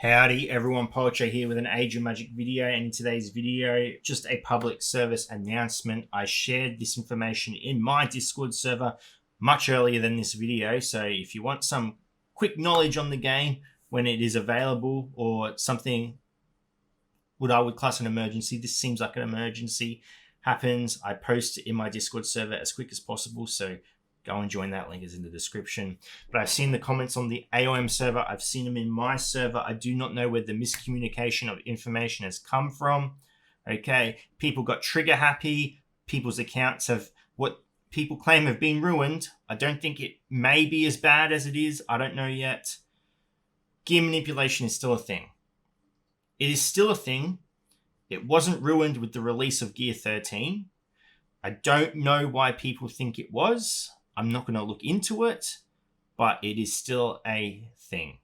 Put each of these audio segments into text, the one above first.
Howdy everyone, Poacher here with an Age of Magic video, and in today's video, just a public service announcement. I shared this information in my Discord server much earlier than this video, so if you want some quick knowledge on the game when it is available or something what I would class an emergency, this seems like an emergency, happens, I post it in my Discord server as quick as possible, so go and join that. Link is in the description. But I've seen the comments on the AOM server. I've seen them in my server. I do not know where the miscommunication of information has come from. Okay, people got trigger happy. People's accounts have, what people claim, have been ruined. I don't think it may be as bad as it is. I don't know yet. Gear manipulation is still a thing. It is still a thing. It wasn't ruined with the release of Gear 13. I don't know why people think it was. I'm not going to look into it, but it is still a thing.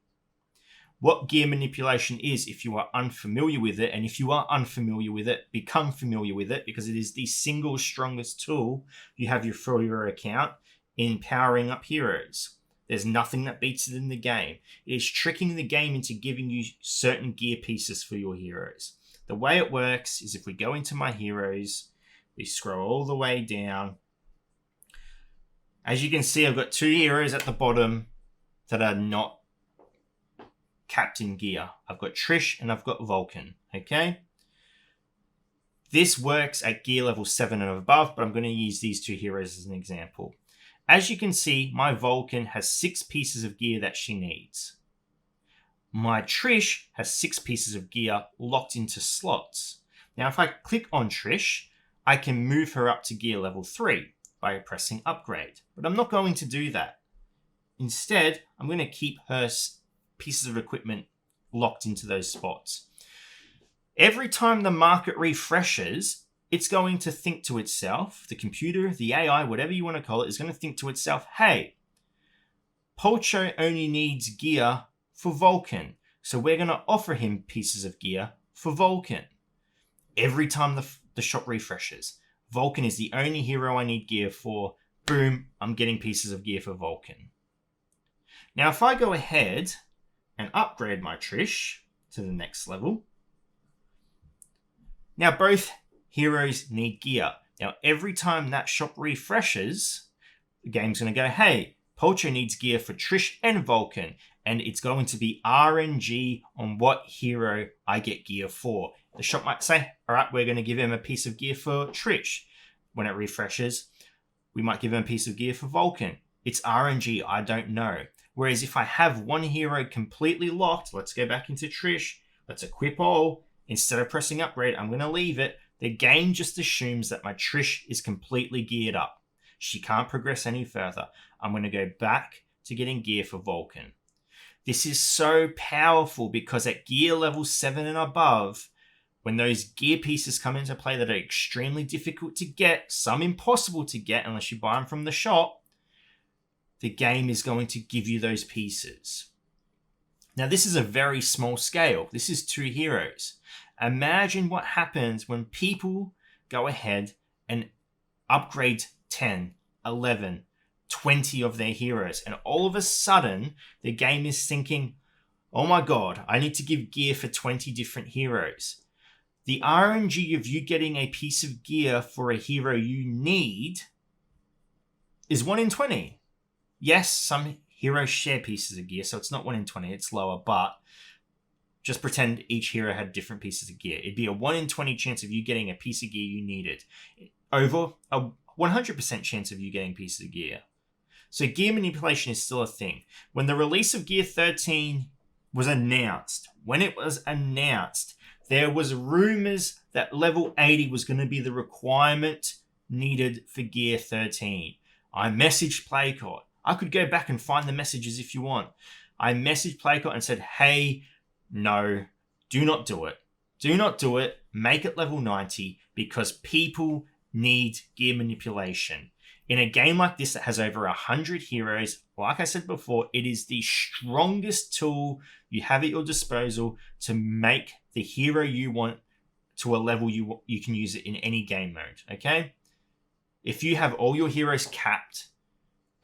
What gear manipulation is, if you are unfamiliar with it, and if you are unfamiliar with it, become familiar with it, because it is the single strongest tool you have for your account in powering up heroes. There's nothing that beats it in the game. It is tricking the game into giving you certain gear pieces for your heroes. The way it works is if we go into my heroes, we scroll all the way down. As you can see, I've got two heroes at the bottom that are not capped in gear. I've got Trish and I've got Vulcan, okay? This works at gear level 7 and above, but I'm going to use these two heroes as an example. As you can see, my Vulcan has 6 pieces of gear that she needs. My Trish has 6 pieces of gear locked into slots. Now, if I click on Trish, I can move her up to gear level 3 by pressing upgrade. But I'm not going to do that. Instead, I'm going to keep her pieces of equipment locked into those spots. Every time the market refreshes, it's going to think to itself, the computer, the AI, whatever you want to call it, is going to think to itself, hey, Polcho only needs gear for Vulcan, so we're going to offer him pieces of gear for Vulcan. Every time the shop refreshes, Vulcan is the only hero I need gear for. Boom, I'm getting pieces of gear for Vulcan. Now, if I go ahead and upgrade my Trish to the next level, now both heroes need gear. Now, every time that shop refreshes, the game's going to go, hey, Polcho needs gear for Trish and Vulcan, and it's going to be RNG on what hero I get gear for. The shop might say, all right, we're going to give him a piece of gear for Trish. When it refreshes, we might give him a piece of gear for Vulcan. It's RNG, I don't know. Whereas if I have one hero completely locked, let's go back into Trish, let's equip all. Instead of pressing upgrade, I'm going to leave it. The game just assumes that my Trish is completely geared up. She can't progress any further. I'm going to go back to getting gear for Vulcan. This is so powerful because at gear level 7 and above, when those gear pieces come into play that are extremely difficult to get, some impossible to get unless you buy them from the shop, the game is going to give you those pieces. Now, this is a very small scale. This is 2 heroes. Imagine what happens when people go ahead and upgrade 10, 11, 20 of their heroes. And all of a sudden, the game is thinking, oh my god, I need to give gear for 20 different heroes. The RNG of you getting a piece of gear for a hero you need is 1 in 20. Yes, some heroes share pieces of gear, so it's not 1 in 20, it's lower, but just pretend each hero had different pieces of gear. It'd be a 1 in 20 chance of you getting a piece of gear you needed, over a 100% chance of you getting pieces of gear. So gear manipulation is still a thing. When the release of Gear 13 was announced, there was rumors that level 80 was going to be the requirement needed for Gear 13. I messaged Playcott. I could go back and find the messages if you want. I messaged Playcott and said, hey, no, do not do it. Do not do it. Make it level 90 because people need gear manipulation. In a game like this that has over 100 heroes, like I said before, it is the strongest tool you have at your disposal to make the hero you want to a level you can use it in any game mode, okay? If you have all your heroes capped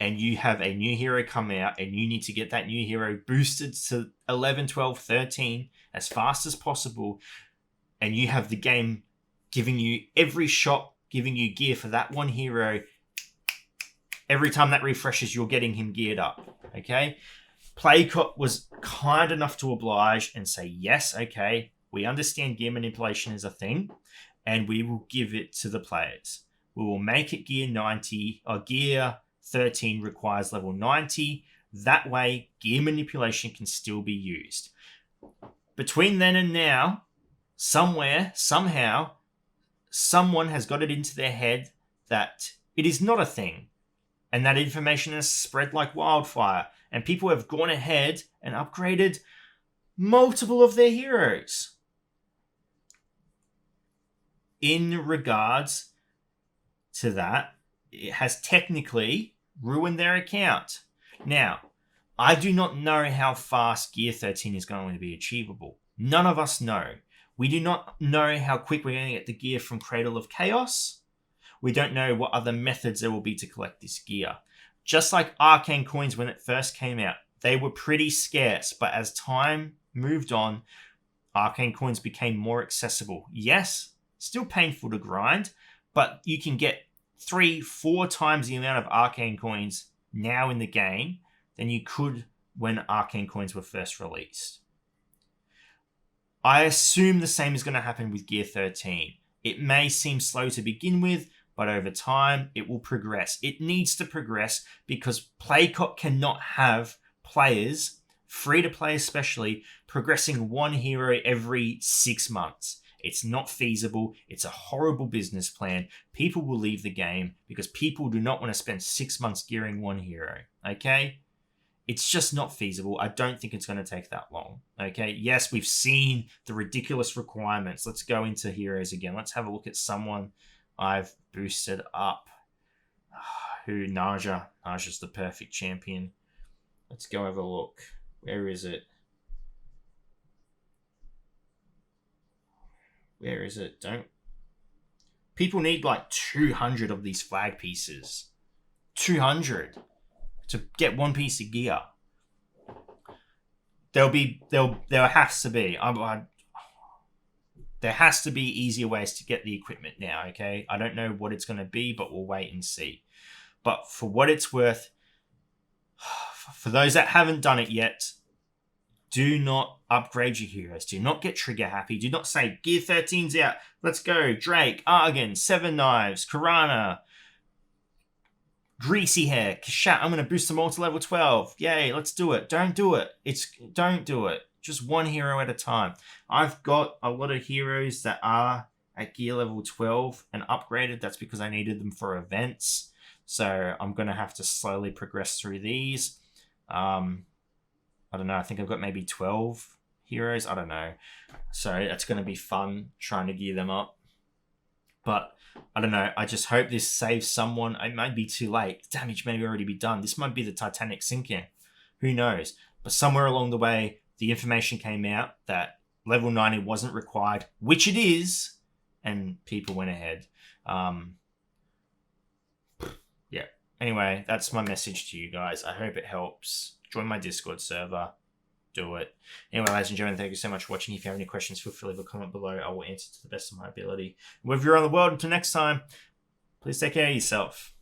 and you have a new hero come out and you need to get that new hero boosted to 11, 12, 13 as fast as possible, and you have the game giving you every shop, giving you gear for that one hero, every time that refreshes, you're getting him geared up, okay? Playcott was kind enough to oblige and say, yes, okay, we understand gear manipulation is a thing, and we will give it to the players. We will make it gear 90, or gear 13 requires level 90. That way, gear manipulation can still be used. Between then and now, somewhere, somehow, someone has got it into their head that it is not a thing. And that information has spread like wildfire. And people have gone ahead and upgraded multiple of their heroes. In regards to that, it has technically ruined their account. Now, I do not know how fast Gear 13 is going to be achievable. None of us know. We do not know how quick we're going to get the gear from Cradle of Chaos. We don't know what other methods there will be to collect this gear. Just like Arcane Coins when it first came out, they were pretty scarce, but as time moved on, Arcane Coins became more accessible. Yes, still painful to grind, but you can get 3-4 times the amount of Arcane Coins now in the game than you could when Arcane Coins were first released. I assume the same is going to happen with Gear 13. It may seem slow to begin with, but over time, it will progress. It needs to progress because Playcott cannot have players, free-to-play especially, progressing one hero every 6 months. It's not feasible. It's a horrible business plan. People will leave the game because people do not want to spend 6 months gearing one hero, okay? It's just not feasible. I don't think it's going to take that long, okay? Yes, we've seen the ridiculous requirements. Let's go into heroes again. Let's have a look at someone I've boosted up. Naja. Naja's the perfect champion. Let's go have a look. Where is it? Where is it? People need like 200 of these flag pieces. 200 to get one piece of gear. There has to be. There has to be easier ways to get the equipment now, okay? I don't know what it's going to be, but we'll wait and see. But for what it's worth, for those that haven't done it yet, do not upgrade your heroes. Do not get trigger happy. Do not say, Gear 13's out. Let's go. Drake, Argon, Seven Knives, Karana, Greasy Hair, Kashat. I'm going to boost them all to level 12. Yay, let's do it. Don't do it. Don't do it. Just one hero at a time. I've got a lot of heroes that are at gear level 12 and upgraded. That's because I needed them for events. So I'm going to have to slowly progress through these. I don't know. I think I've got maybe 12 heroes. I don't know. So that's going to be fun trying to gear them up. But I don't know. I just hope this saves someone. It might be too late. The damage may already be done. This might be the Titanic sinking. Who knows? But somewhere along the way, the information came out that level 90 wasn't required, which it is, and people went ahead. Yeah. Anyway, that's my message to you guys. I hope it helps. Join my Discord server. Do it. Anyway, ladies and gentlemen, thank you so much for watching. If you have any questions, feel free to leave a comment below. I will answer to the best of my ability. Wherever you're on the world, until next time, please take care of yourself.